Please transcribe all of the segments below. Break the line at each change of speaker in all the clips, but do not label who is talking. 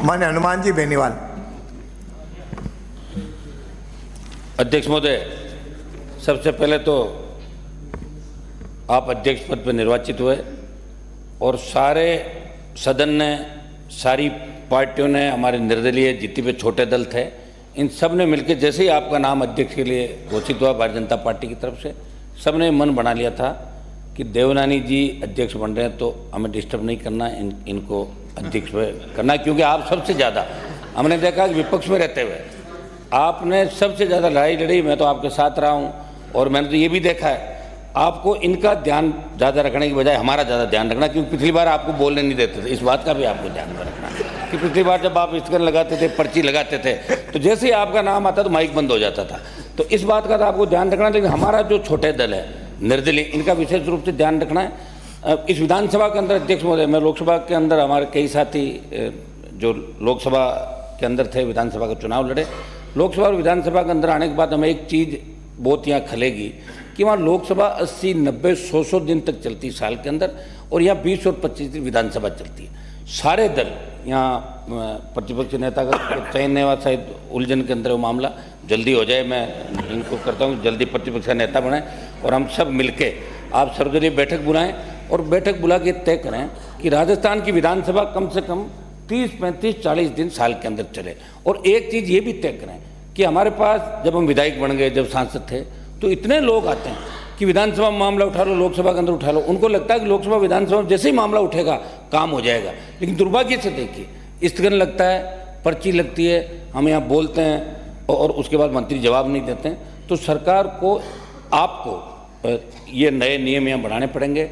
माननीय हनुमान जी बेनीवाल।
अध्यक्ष महोदय, सबसे पहले तो आप अध्यक्ष पद पर निर्वाचित हुए और सारे सदन ने, सारी पार्टियों ने, हमारे निर्दलीय जितने भी छोटे दल थे, इन सब ने मिलकर जैसे ही आपका नाम अध्यक्ष के लिए घोषित हुआ भारतीय जनता पार्टी की तरफ से, सब ने मन बना लिया था कि देवनानी जी अध्यक्ष बन रहे हैं तो हमें डिस्टर्ब नहीं करना, इनको अध्यक्ष करना, क्योंकि आप सबसे ज़्यादा, हमने देखा कि विपक्ष में रहते हुए आपने सबसे ज़्यादा लड़ाई लड़ी। मैं तो आपके साथ रहा हूँ और मैंने तो ये भी देखा है आपको इनका ध्यान ज़्यादा रखने की बजाय हमारा ज़्यादा ध्यान रखना, क्योंकि पिछली बार आपको बोलने नहीं देते थे। इस बात का भी आपको ध्यान में रखना कि पिछली बार जब आप स्टिकर लगाते थे, पर्ची लगाते थे, तो जैसे ही आपका नाम आता तो माइक बंद हो जाता था। तो इस बात का तो आपको ध्यान रखना। लेकिन हमारा जो छोटे दल है निर्दलीय, इनका विशेष रूप से ध्यान रखना है। इस विधानसभा के अंदर अध्यक्ष महोदय, मैं लोकसभा के अंदर हमारे कई साथी जो लोकसभा के अंदर थे, विधानसभा का चुनाव लड़े, लोकसभा और विधानसभा के अंदर आने के बाद हमें एक चीज़ बहुत यहाँ खलेगी कि वहाँ लोकसभा 80, 90, 100 दिन तक चलती है साल के अंदर, और यहाँ 20 और 25 दिन विधानसभा चलती है। सारे दल यहाँ प्रतिपक्ष नेता का चयन नहीं हुआ, शायद उलझन के अंदर वो मामला जल्दी हो जाए। मैं इनको करता हूँ जल्दी प्रतिपक्ष का नेता बनाएं और हम सब मिलके आप सर्वदलीय बैठक बुलाएं और बैठक बुला के तय करें कि राजस्थान की विधानसभा कम से कम 30, 35, 40 दिन साल के अंदर चले। और एक चीज़ ये भी तय करें कि हमारे पास जब हम विधायक बन गए, जब सांसद थे, तो इतने लोग आते हैं कि विधानसभा में मामला उठा लो, लोकसभा के अंदर उठा लो, उनको लगता है कि लोकसभा विधानसभा में जैसे ही मामला उठेगा काम हो जाएगा। लेकिन दुर्भाग्य से देखिए, स्थगन लगता है, पर्ची लगती है, हम यहाँ बोलते हैं और उसके बाद मंत्री जवाब नहीं देते हैं। तो सरकार को, आपको ये नए नियम यहाँ बढ़ाने पड़ेंगे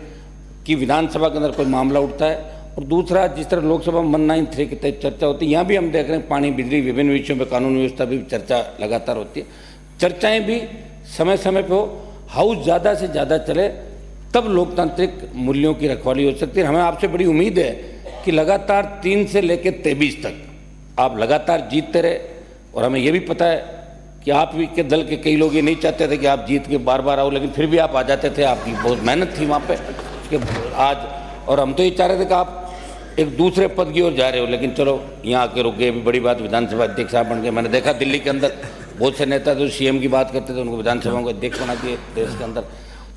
कि विधानसभा के अंदर कोई मामला उठता है। और दूसरा, जिस तरह लोकसभा में 193 के तहत चर्चा होती है, यहाँ भी हम देख रहे हैं पानी, बिजली, विभिन्न विषयों पर कानून व्यवस्था भी चर्चा लगातार होती है। चर्चाएँ भी समय समय पर हो, हाउस ज़्यादा से ज़्यादा चले, तब लोकतांत्रिक मूल्यों की रखवाली हो सकती है। हमें आपसे बड़ी उम्मीद है कि लगातार 3 से लेकर 23 तक आप लगातार जीतते रहे। और हमें यह भी पता है कि आप के दल के कई लोग ये नहीं चाहते थे कि आप जीत के बार बार आओ, लेकिन फिर भी आप आ जाते थे। आपकी बहुत मेहनत थी वहाँ पे आज, और हम तो ये चाह रहे थे कि आप एक दूसरे पद की ओर जा रहे हो, लेकिन चलो यहाँ आके रुक गए। अभी बड़ी बात, विधानसभा अध्यक्ष आप बन गए। मैंने देखा दिल्ली के अंदर बहुत से नेता जो सीएम की बात करते थे, उनको विधानसभा को अध्यक्ष बना दिए देश के अंदर।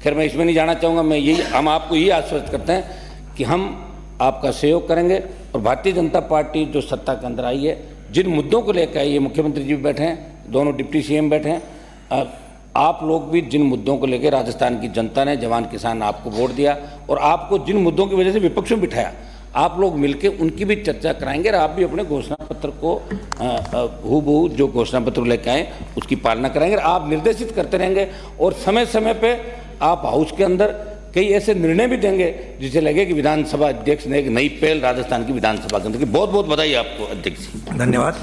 खैर, मैं इसमें नहीं जाना चाहूँगा। मैं यही, हम आपको यही आश्वस्त करते हैं कि हम आपका सहयोग करेंगे। और भारतीय जनता पार्टी जो सत्ता के अंदर आई है, जिन मुद्दों को लेकर आई है, मुख्यमंत्री जी भी बैठे हैं, दोनों डिप्टी सीएम बैठे हैं, आप लोग भी जिन मुद्दों को लेकर राजस्थान की जनता ने, जवान किसान आपको वोट दिया, और आपको जिन मुद्दों की वजह से विपक्ष में बिठाया, आप लोग मिलके उनकी भी चर्चा कराएंगे। और आप भी अपने घोषणा पत्र को हूबहू जो घोषणा पत्र लेकर आए उसकी पालना कराएंगे। आप निर्देशित करते रहेंगे और समय समय पे आप हाउस के अंदर कई ऐसे निर्णय भी देंगे जिसे लगे कि विधानसभा अध्यक्ष ने एक नई पहल राजस्थान की विधानसभा के अंदर की। बहुत बहुत बधाई आपको अध्यक्ष जी।
धन्यवाद।